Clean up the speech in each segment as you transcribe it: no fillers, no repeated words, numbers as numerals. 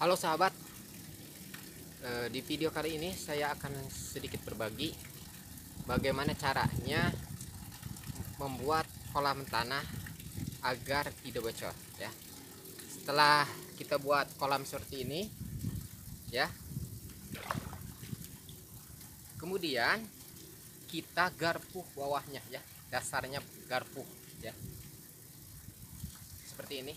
Halo sahabat, di video kali ini saya akan sedikit berbagi bagaimana caranya membuat kolam tanah agar tidak bocor ya. Setelah kita buat kolam seperti ini ya, kemudian kita garpu bawahnya ya, dasarnya garpu ya, seperti ini.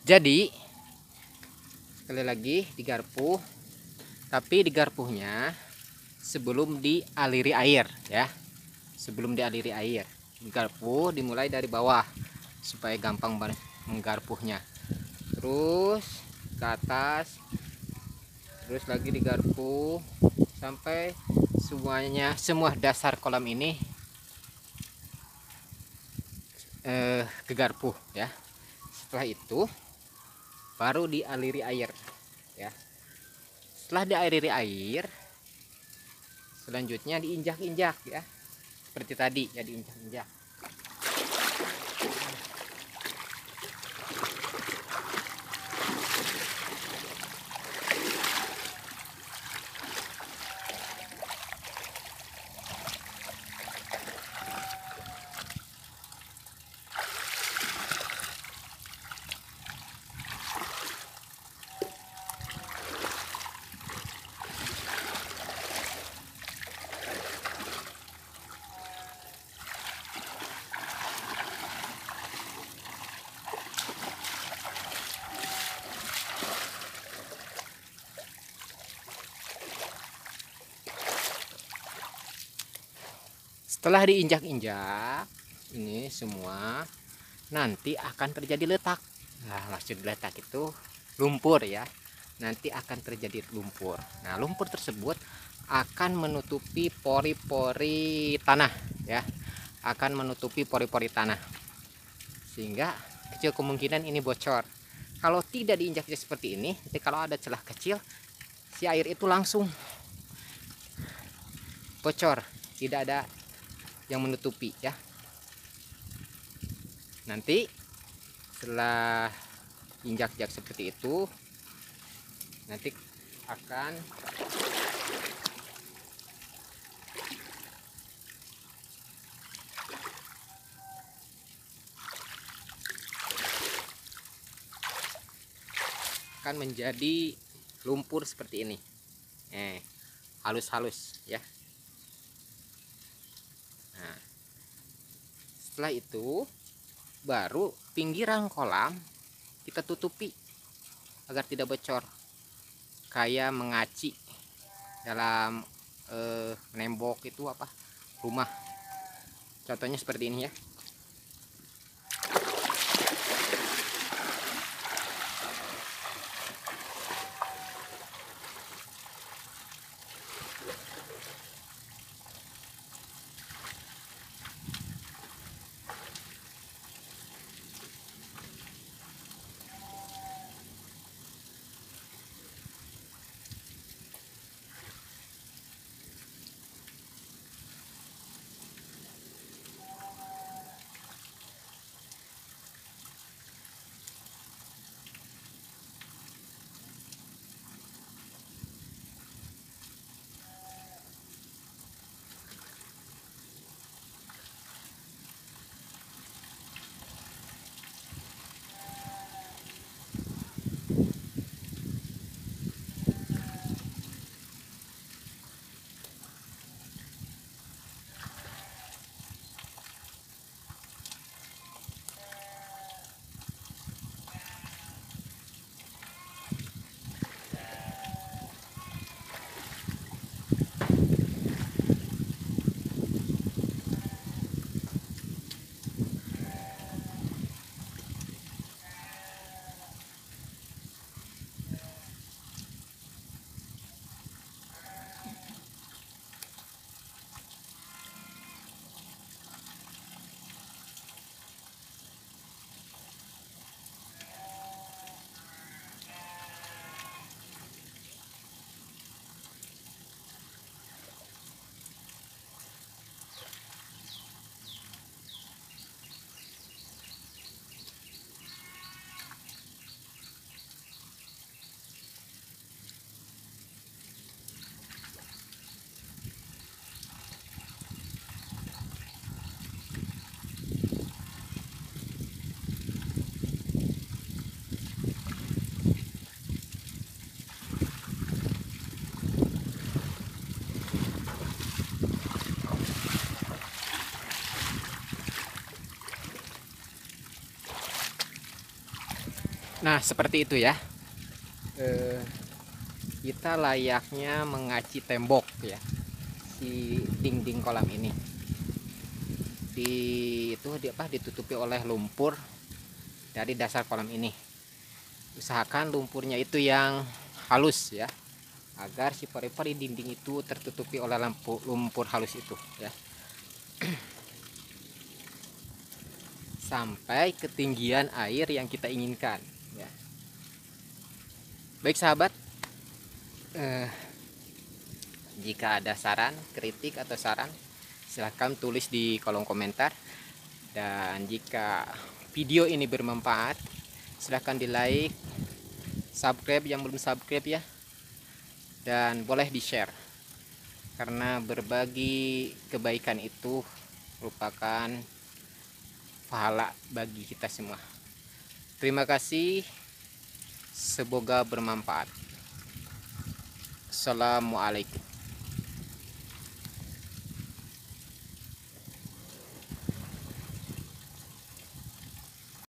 Jadi sekali lagi digarpu, tapi digarpunya sebelum dialiri air ya. Sebelum dialiri air, digarpu dimulai dari bawah supaya gampang menggarpunya. Terus ke atas, terus lagi digarpu sampai semua dasar kolam ini kegarpu ya. Setelah itu baru dialiri air ya. Setelah dialiri air, selanjutnya diinjak-injak ya, seperti tadi ya, diinjak-injak. Setelah diinjak-injak ini semua, nanti akan terjadi letak. Nah, maksud letak itu lumpur ya. Nanti akan terjadi lumpur. Nah, lumpur tersebut akan menutupi pori-pori tanah ya. Akan menutupi pori-pori tanah. Sehingga kecil kemungkinan ini bocor. Kalau tidak diinjak-injak seperti ini, jadi kalau ada celah kecil, si air itu langsung bocor. Tidak ada yang menutupi ya. Nanti Setelah injak-injak seperti itu, nanti akan menjadi lumpur seperti ini. Halus-halus ya. Nah, setelah itu baru pinggiran kolam kita tutupi agar tidak bocor, kayak mengaci dalam menembok itu apa, rumah. Contohnya seperti ini ya. Nah, seperti itu ya. Kita layaknya mengaci tembok ya, si dinding kolam ini. Ditutupi oleh lumpur dari dasar kolam ini. Usahakan lumpurnya itu yang halus ya, agar si pori-pori dinding itu tertutupi oleh lumpur halus itu ya. Sampai ketinggian air yang kita inginkan ya. Baik sahabat, jika ada saran, kritik atau saran, silahkan tulis di kolom komentar. Dan jika video ini bermanfaat, silahkan di like, subscribe yang belum subscribe ya, dan boleh di share, karena berbagi kebaikan itu merupakan pahala bagi kita semua. Terima kasih, semoga bermanfaat. Assalamualaikum.